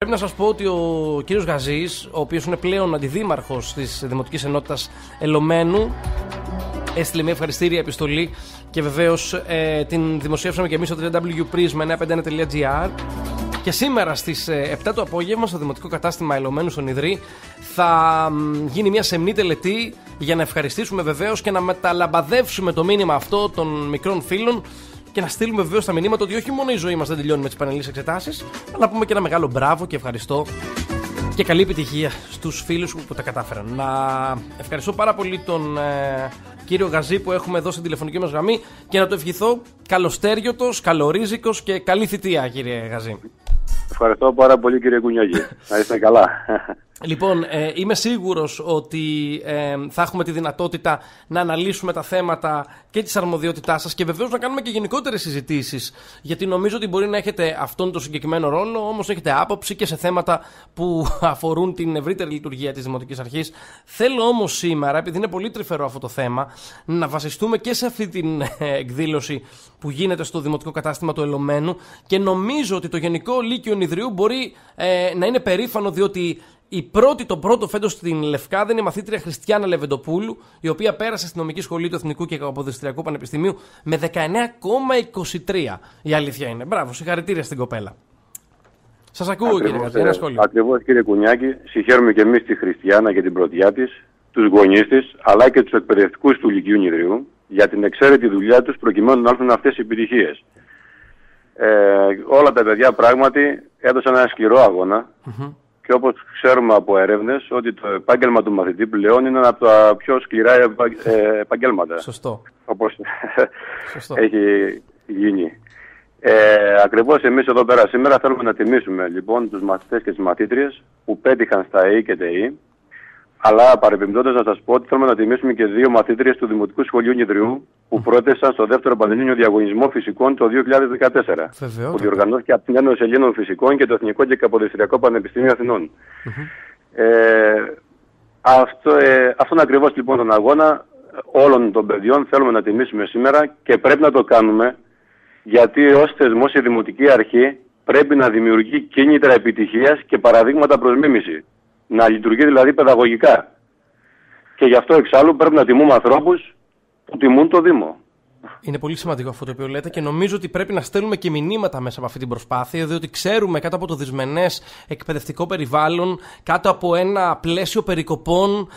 Πρέπει να σας πω ότι ο κύριος Γαζής, ο οποίος είναι πλέον αντιδήμαρχος της Δημοτικής Ενότητας Ελωμένου, έστειλε μια ευχαριστήρια επιστολή και βεβαίως την δημοσιεύσαμε και εμείς στο www.prisma951.gr. Και σήμερα στις 7 το απόγευμα στο Δημοτικό Κατάστημα Ελωμένου στον Ιδρύ θα γίνει μια σεμνή τελετή για να ευχαριστήσουμε βεβαίως και να μεταλαμπαδεύσουμε το μήνυμα αυτό των μικρών φίλων και να στείλουμε βεβαίως τα μηνύματα ότι όχι μόνο η ζωή μας δεν τελειώνει με τις πανελλήνιες εξετάσεις, αλλά να πούμε και ένα μεγάλο μπράβο και ευχαριστώ και καλή επιτυχία στους φίλους που τα κατάφεραν. Να ευχαριστώ πάρα πολύ τον κύριο Γαζή που έχουμε εδώ στην τηλεφωνική μας γραμμή και να το ευχηθώ καλοστέριωτος, καλορίζικος και καλή θητεία, κύριε Γαζή. Ευχαριστώ πάρα πολύ, κύριε Κουνιάκη. Να είστε καλά. Λοιπόν, είμαι σίγουρος ότι θα έχουμε τη δυνατότητα να αναλύσουμε τα θέματα και της αρμοδιότητάς σας και βεβαίως να κάνουμε και γενικότερες συζητήσεις, γιατί νομίζω ότι μπορεί να έχετε αυτόν τον συγκεκριμένο ρόλο, όμως έχετε άποψη και σε θέματα που αφορούν την ευρύτερη λειτουργία της Δημοτικής Αρχής. Θέλω όμως σήμερα, επειδή είναι πολύ τρυφερό αυτό το θέμα, να βασιστούμε και σε αυτή την εκδήλωση που γίνεται στο Δημοτικό Κατάστημα του Ελωμένου και νομίζω ότι το Γενικό Λύκειο Ιδρυού μπορεί να είναι περήφανο, διότι το πρώτο φέτος στην Λευκάδα είναι η μαθήτρια Χριστιάνα Λεβεντοπούλου, η οποία πέρασε στη νομική σχολή του Εθνικού και Καποδιστριακού Πανεπιστημίου με 19,23. Η αλήθεια είναι. Μπράβο, συγχαρητήρια στην κοπέλα. Σας ακούω, κύριε Γαζή, ένα σχόλιο. Ακριβώς, κύριε Κουνιάκη, συγχαίρουμε και εμείς τη Χριστιάνα και την πρωτιά της, τους γονείς της, αλλά και τους εκπαιδευτικούς του Λυκείου Ιδρυού για την εξαίρετη δουλειά τους προκειμένου να έρθουν αυτές οι επιτυχίες. Όλα τα παιδιά πράγματι έδωσαν ένα σκληρό αγώνα. Και όπως ξέρουμε από έρευνες, ότι το επάγγελμα του μαθητή πλέον είναι ένα από τα πιο σκληρά επαγγέλματα. Σωστό. Όπως έχει γίνει. Ακριβώς εμείς εδώ πέρα σήμερα θέλουμε να τιμήσουμε λοιπόν τους μαθητές και τις μαθήτριες που πέτυχαν στα ΕΗ και ΤΕΗ. Αλλά παρεμπιπτόντως να σας πω ότι θέλουμε να τιμήσουμε και 2 μαθήτριες του Δημοτικού Σχολείου Ιδρυού που πρότεσαν στο δεύτερο Πανελλήνιο Διαγωνισμό Φυσικών το 2014. Που διοργανώθηκε από την Ένωση Ελλήνων Φυσικών και το Εθνικό και Καποδιστριακό Πανεπιστήμιο Αθηνών. Αυτόν ακριβώς λοιπόν τον αγώνα όλων των παιδιών θέλουμε να τιμήσουμε σήμερα και πρέπει να το κάνουμε, γιατί ως θεσμός η Δημοτική Αρχή πρέπει να δημιουργεί κίνητρα επιτυχίας και παραδείγματα προς μίμηση. Να λειτουργεί δηλαδή παιδαγωγικά. Και γι' αυτό εξάλλου πρέπει να τιμούμε ανθρώπους που τιμούν το Δήμο. Είναι πολύ σημαντικό αυτό το οποίο λέτε και νομίζω ότι πρέπει να στέλνουμε και μηνύματα μέσα από αυτή την προσπάθεια, διότι ξέρουμε κάτω από το δυσμενές εκπαιδευτικό περιβάλλον, κάτω από ένα πλαίσιο περικοπών,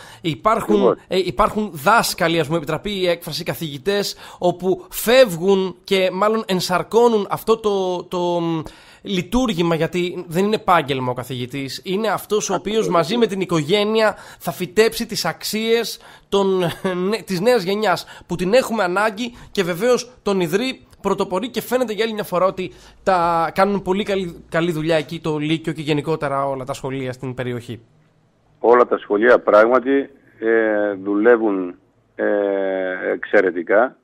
υπάρχουν δάσκαλοι, ας μου επιτραπεί η έκφραση, καθηγητές, όπου φεύγουν και μάλλον ενσαρκώνουν αυτό το λειτουργήμα, γιατί δεν είναι επάγγελμα ο καθηγητής. Είναι αυτός ο οποίος μαζί με την οικογένεια θα φυτέψει τις αξίες της νέας γενιάς που την έχουμε ανάγκη και βεβαίως τον Ιδρύ πρωτοπορεί και φαίνεται για άλλη μια φορά ότι κάνουν πολύ καλή δουλειά εκεί το Λύκειο και γενικότερα όλα τα σχολεία στην περιοχή. Όλα τα σχολεία πράγματι δουλεύουν εξαιρετικά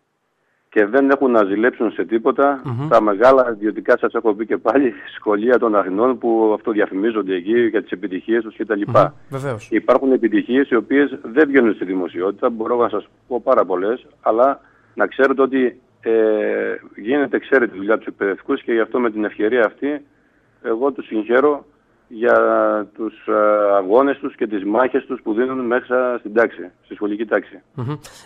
και δεν έχουν να ζηλέψουν σε τίποτα τα μεγάλα ιδιωτικά, σας έχω πει και πάλι, σχολεία των Αθηνών που αυτοδιαφημίζονται εκεί για τις επιτυχίες τους κτλ. Υπάρχουν επιτυχίες οι οποίες δεν βγαίνουν στη δημοσιότητα, μπορώ να σας πω πάρα πολλές, αλλά να ξέρετε ότι γίνεται εξαίρετη δουλειά τους εκπαιδευτικούς και γι' αυτό με την ευκαιρία αυτή εγώ τους συγχαίρω για τους αγώνες τους και τις μάχες τους που δίνουν μέσα στην τάξη, στη σχολική τάξη.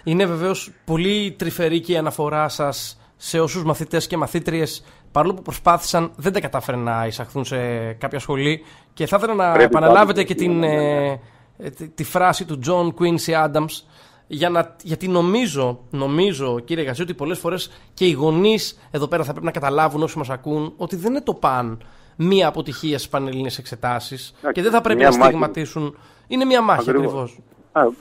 Είναι βεβαίως πολύ τρυφερή και η αναφορά σας σε όσους μαθητές και μαθήτριες, παρόλο που προσπάθησαν, δεν τα κατάφεραν να εισαχθούν σε κάποια σχολή και θα ήθελα να επαναλάβετε και τη φράση του John Quincy Adams, γιατί νομίζω, κύριε Γαζή, ότι πολλές φορές και οι γονείς εδώ πέρα θα πρέπει να καταλάβουν, όσοι μας ακούν, ότι δεν είναι το παν μία αποτυχία στις πανελλήνιες εξετάσεις και δεν θα πρέπει να στιγματίσουν. Είναι μία μάχη ακριβώς.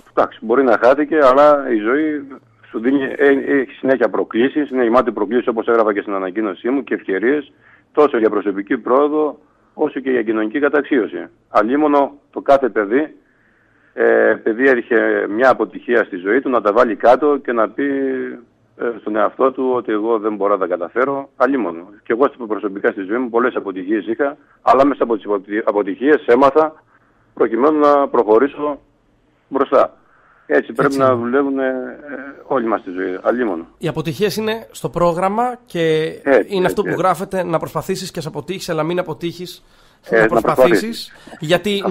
Εντάξει, μπορεί να χάθηκε, αλλά η ζωή σου δίνει, έχει συνέχεια προκλήσεις, είναι γεμάτη προκλήσεις όπως έγραφα και στην ανακοίνωσή μου και ευκαιρίες τόσο για προσωπική πρόοδο όσο και για κοινωνική καταξίωση. Αλλήμωνο το κάθε παιδί, επειδή έρχε μια αποτυχία στη ζωή του, να τα βάλει κάτω και να πει στον εαυτό του ότι εγώ δεν μπορώ να τα καταφέρω, αλλήμωνο. Και εγώ προσωπικά στη ζωή μου πολλές αποτυχίες είχα, αλλά μέσα από τις αποτυχίες έμαθα προκειμένου να προχωρήσω μπροστά. Έτσι πρέπει να δουλεύουν όλοι μας στη ζωή, αλλήμωνο. Οι αποτυχίες είναι στο πρόγραμμα και είναι αυτό που γράφεται, να προσπαθήσεις και ας αποτύχεις, αλλά μην αποτύχεις. να προσπαθήσεις, γιατί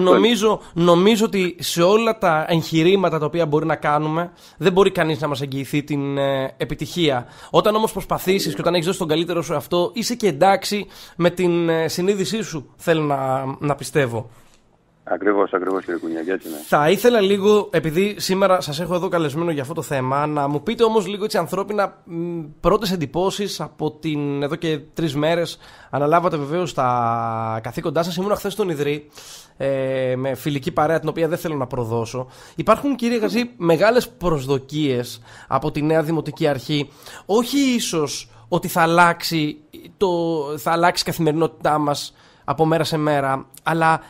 νομίζω ότι σε όλα τα εγχειρήματα τα οποία μπορεί να κάνουμε δεν μπορεί κανείς να μας εγγυηθεί την επιτυχία. Όταν όμως προσπαθήσεις και όταν έχεις δώσει τον καλύτερο σου αυτό, είσαι και εντάξει με την συνείδησή σου, θέλω να πιστεύω. Ακριβώς κύριε Κουνιάκη, έτσι είναι. Θα ήθελα λίγο, επειδή σήμερα σας έχω εδώ καλεσμένο για αυτό το θέμα, να μου πείτε όμως λίγο έτσι ανθρώπινα πρώτες εντυπώσεις από εδώ και 3 μέρες. Αναλάβατε βεβαίως τα καθήκοντά σας. Ήμουν χθες στον Ιδρύ με φιλική παρέα, την οποία δεν θέλω να προδώσω. Υπάρχουν, κύριε Γαζή, μεγάλες προσδοκίες από τη νέα Δημοτική Αρχή. Όχι ίσως ότι θα αλλάξει η καθημερινότητά μας από μέρα σε μέρα, αλλά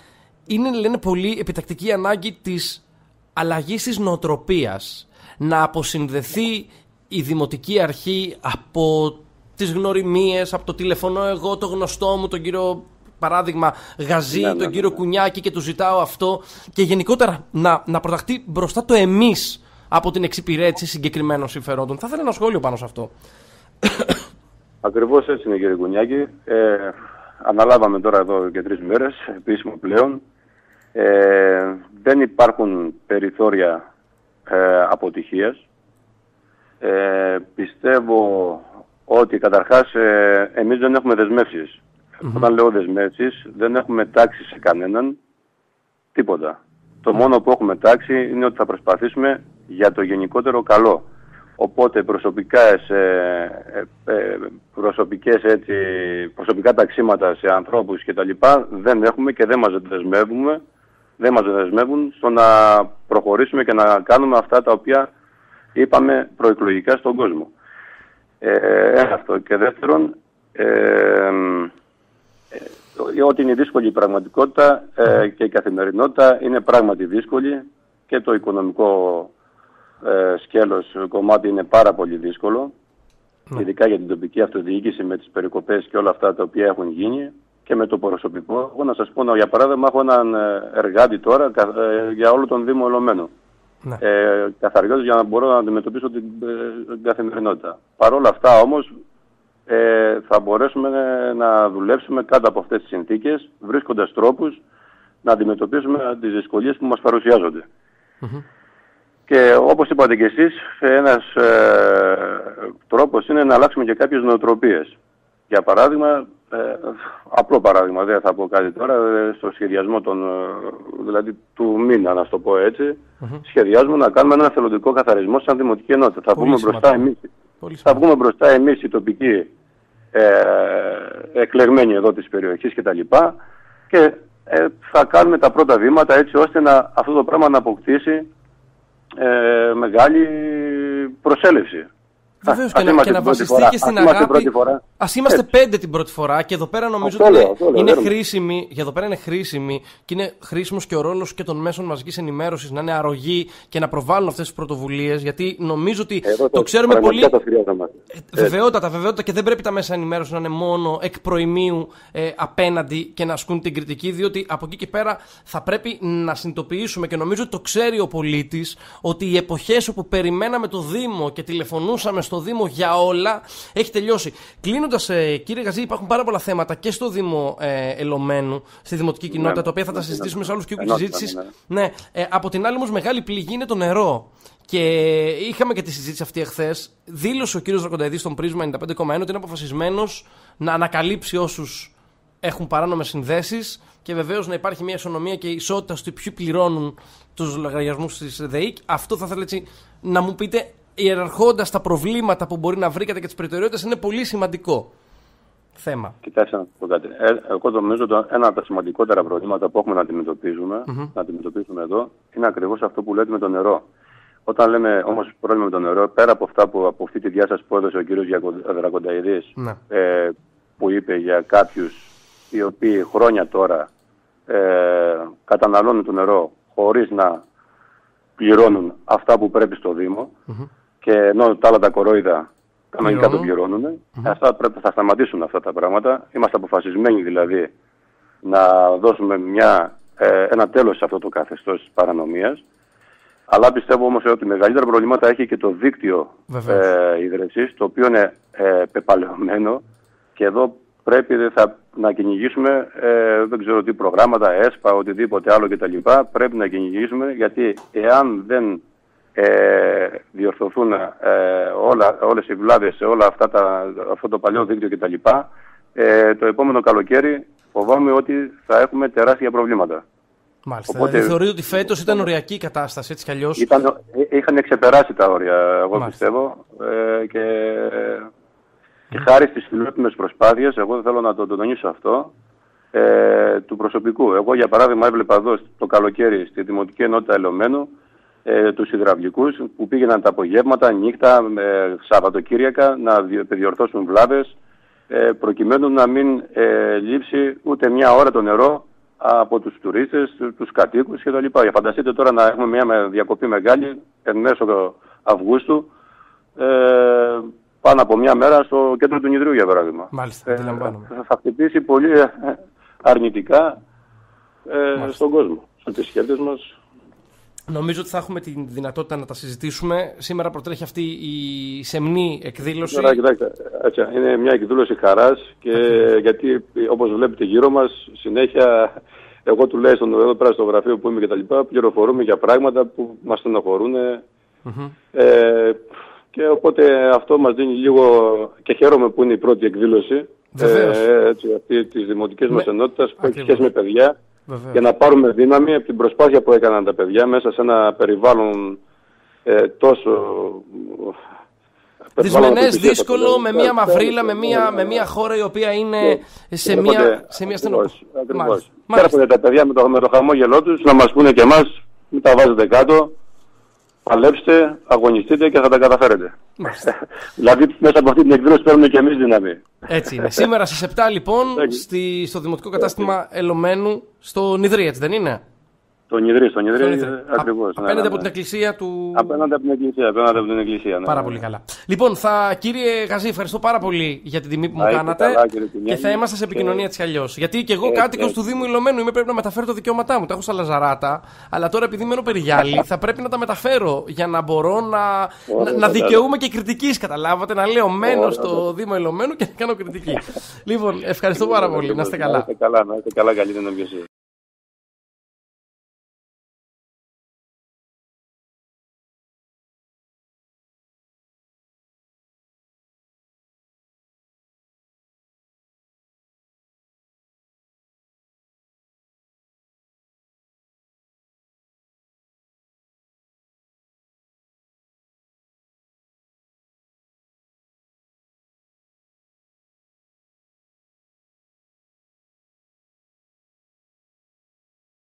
λένε πολύ επιτακτική ανάγκη της αλλαγής της νοοτροπίας. Να αποσυνδεθεί η Δημοτική Αρχή από τις γνωριμίες, από το τηλεφωνώ εγώ, το γνωστό μου, τον κύριο παράδειγμα Γαζή, τον κύριο Κουνιάκη και του ζητάω αυτό, και γενικότερα να προταχθεί μπροστά το εμείς από την εξυπηρέτηση συγκεκριμένων συμφερόντων. Θα ήθελα ένα σχόλιο πάνω σε αυτό. Ακριβώς έτσι είναι, κύριε Κουνιάκη. Αναλάβαμε τώρα εδώ και 3 μέρες, επίσημο πλέον. Δεν υπάρχουν περιθώρια αποτυχίας. Πιστεύω ότι καταρχάς εμείς δεν έχουμε δεσμεύσεις. Όταν λέω δεσμεύσεις, δεν έχουμε τάξει σε κανέναν τίποτα. Το μόνο που έχουμε τάξει είναι ότι θα προσπαθήσουμε για το γενικότερο καλό. Οπότε προσωπικά ταξίματα σε ανθρώπους κτλ. Δεν έχουμε και δεν μας δεσμεύουν στο να προχωρήσουμε και να κάνουμε αυτά τα οποία είπαμε προεκλογικά στον κόσμο. Αυτό. Και δεύτερον, ότι είναι δύσκολη η πραγματικότητα και η καθημερινότητα είναι πράγματι δύσκολη, και το οικονομικό σκέλος κομμάτι είναι πάρα πολύ δύσκολο, ειδικά για την τοπική αυτοδιοίκηση με τις περικοπές και όλα αυτά τα οποία έχουν γίνει, και με το προσωπικό. Εγώ να σας πω, για παράδειγμα, έχω έναν εργάτη τώρα για όλο τον Δήμο Ελωμένο. Καθαριώτης, για να μπορώ να αντιμετωπίσω την καθημερινότητα. Παρ' όλα αυτά όμως θα μπορέσουμε να δουλέψουμε κάτω από αυτές τις συνθήκες, βρίσκοντας τρόπους να αντιμετωπίσουμε τις δυσκολίες που μας παρουσιάζονται. Και όπως είπατε και εσείς, ένας τρόπος είναι να αλλάξουμε και κάποιες νοοτροπίες. Για παράδειγμα, απλό παράδειγμα, δεν θα πω κάτι τώρα, στο σχεδιασμό δηλαδή του μήνα, να το πω έτσι, σχεδιάζουμε να κάνουμε ένα θελοντικό καθαρισμό σαν δημοτική ενότητα. Θα βγούμε μπροστά εμείς οι τοπικοί εκλεγμένοι εδώ της περιοχής κτλ. Και θα κάνουμε τα πρώτα βήματα έτσι ώστε αυτό το πράγμα να αποκτήσει μεγάλη προσέλευση. Βεβαίως, και να βασιστεί και στην αγάπη. Ας είμαστε 5 την πρώτη φορά, και εδώ πέρα νομίζω ότι είναι χρήσιμη. Και εδώ πέρα είναι χρήσιμη και είναι χρήσιμος και ο ρόλος και των μέσων μαζικής ενημέρωσης να είναι αρρωγοί και να προβάλλουν αυτές τις πρωτοβουλίες. Γιατί νομίζω ότι το ξέρουμε πολύ. Βεβαιότατα, και δεν πρέπει τα μέσα ενημέρωσης να είναι μόνο εκ προημίου απέναντι και να ασκούν την κριτική, διότι από εκεί και πέρα θα πρέπει να συνειδητοποιήσουμε, και νομίζω ότι το ξέρει ο πολίτης, ότι οι εποχές όπου περιμέναμε το Δήμο και τηλεφωνούσαμε στο Δήμο για όλα έχει τελειώσει. Κλείνοντας, κύριε Γαζή, υπάρχουν πάρα πολλά θέματα και στο Δήμο Ελωμένου, στη δημοτική κοινότητα, τα οποία θα τα συζητήσουμε σε άλλους κύκλους συζήτησης. Από την άλλη, όμως, μεγάλη πληγή είναι το νερό. Και είχαμε και τη συζήτηση αυτή εχθές. Δήλωσε ο κύριος Δρακονταηδής στον Πρίσμα 95,1 ότι είναι αποφασισμένος να ανακαλύψει όσους έχουν παράνομες συνδέσεις, και βεβαίως να υπάρχει μια ισονομία και ισότητα στο ποιοι πληρώνουν τους λογαριασμούς της ΔΕΗΚ. Αυτό θα ήθελα έτσι να μου πείτε, ιεραρχώντας τα προβλήματα που μπορεί να βρήκατε και τις προτεραιότητες, είναι πολύ σημαντικό θέμα. Κοιτάξτε να πω κάτι. Εγώ νομίζω ότι ένα από τα σημαντικότερα προβλήματα που έχουμε να αντιμετωπίσουμε εδώ είναι ακριβώς αυτό που λέτε με το νερό. Όταν λέμε όμως πρόβλημα με το νερό, πέρα από αυτά από αυτή τη διάσταση που έδωσε ο κύριος Δρακονταηδής, που είπε για κάποιους οι οποίοι χρόνια τώρα καταναλώνουν το νερό χωρίς να πληρώνουν αυτά που πρέπει στο Δήμο, και ενώ τα άλλα τα κορόιδα κανονικά το πληρώνουν, θα σταματήσουν αυτά τα πράγματα. Είμαστε αποφασισμένοι δηλαδή να δώσουμε ένα τέλος σε αυτό το καθεστώς της παρανομίας. Αλλά πιστεύω όμως ότι μεγαλύτερα προβλήματα έχει και το δίκτυο ίδρυσης, το οποίο είναι πεπαλαιωμένο, και εδώ πρέπει να κυνηγήσουμε, δεν ξέρω τι προγράμματα, ΕΣΠΑ, οτιδήποτε άλλο κτλ. Πρέπει να κυνηγήσουμε, γιατί εάν δεν διορθωθούν όλες οι βλάβες σε όλα αυτό το παλιό δίκτυο κτλ. Το επόμενο καλοκαίρι φοβάμαι ότι θα έχουμε τεράστια προβλήματα. Μάλιστα. Οπότε, θεωρείτε ότι φέτος ήταν οριακή η κατάσταση, έτσι κι αλλιώς? Είχαν ξεπεράσει τα όρια, εγώ πιστεύω. Και χάρη στις φιλότιμες προσπάθειες, εγώ δεν θέλω να το τονίσω αυτό, του προσωπικού. Εγώ, για παράδειγμα, έβλεπα εδώ το καλοκαίρι στη Δημοτική Ενότητα Ελωμένου τους υδραυλικούς που πήγαιναν τα απογεύματα, νύχτα, Σαββατοκύριακα να διορθώσουν βλάβες, προκειμένου να μην λείψει ούτε μια ώρα το νερό από τους τουρίστες, τους κατοίκους κτλ. Φανταστείτε τώρα να έχουμε μια διακοπή μεγάλη εν μέσω Αυγούστου, πάνω από μια μέρα στο κέντρο του Νηδρίου, για παράδειγμα. Μάλιστα, αντιλαμβάνομαι. Θα χτυπήσει πολύ αρνητικά στον κόσμο, στους σχέδες μας. Νομίζω ότι θα έχουμε τη δυνατότητα να τα συζητήσουμε. Σήμερα προτρέχει αυτή η σεμνή εκδήλωση. Κοιτάξτε, είναι μια εκδήλωση χαράς και γιατί όπως βλέπετε γύρω μας συνέχεια, εγώ τουλάχιστον εδώ πέρα στο γραφείο που είμαι και τα λοιπά, πληροφορούμε για πράγματα που μας στενοχωρούν. Και οπότε αυτό μας δίνει λίγο, και χαίρομαι που είναι η πρώτη εκδήλωση αυτή της δημοτικής μας ενότητας που έχει σχέση με παιδιά. Βεβαίως. Για να πάρουμε δύναμη από την προσπάθεια που έκαναν τα παιδιά μέσα σε ένα περιβάλλον τόσο δυσμενές, δύσκολο, με μια μαυρίλα, με μια χώρα η οποία είναι σε μια στενοπόθεση. Ακριβώς. Έρχονται τα παιδιά με το χαμόγελό τους να μας πούνε και εμάς, μην τα βάζετε κάτω, παλέψτε, αγωνιστείτε και θα τα καταφέρετε. Δηλαδή μέσα από αυτή την εκδήλωση παίρνουμε και εμείς δύναμη. Έτσι είναι. Σήμερα στις 7 λοιπόν στο Δημοτικό Κατάστημα Ελωμένου, στο Νηδρί, έτσι δεν είναι? Το Νηδρί, ακριβώς. Απέναντι από την εκκλησία του... Απέναντι από την εκκλησία, Πάρα πολύ καλά. Λοιπόν, κύριε Γαζή, ευχαριστώ πάρα πολύ για την τιμή που μου κάνατε και θα είμαστε σε επικοινωνία έτσι αλλιώς. Γιατί και εγώ κάτοικος του Δήμου Ηλωμένου είμαι, πρέπει να μεταφέρω το δικαιώματά μου. Τα έχω στα Λαζαράτα, αλλά τώρα επειδή μένω Περιγιάλη θα πρέπει να τα μεταφέρω για να μπορώ να δικαιούμαι και κριτικής, καταλάβατε, να λέω μένω στο Δήμο Ηλωμένου και να κάνω κριτική. Λοιπόν, ευχαριστώ πάρα πολύ. Να είστε καλά. Να είστε καλά, καλή την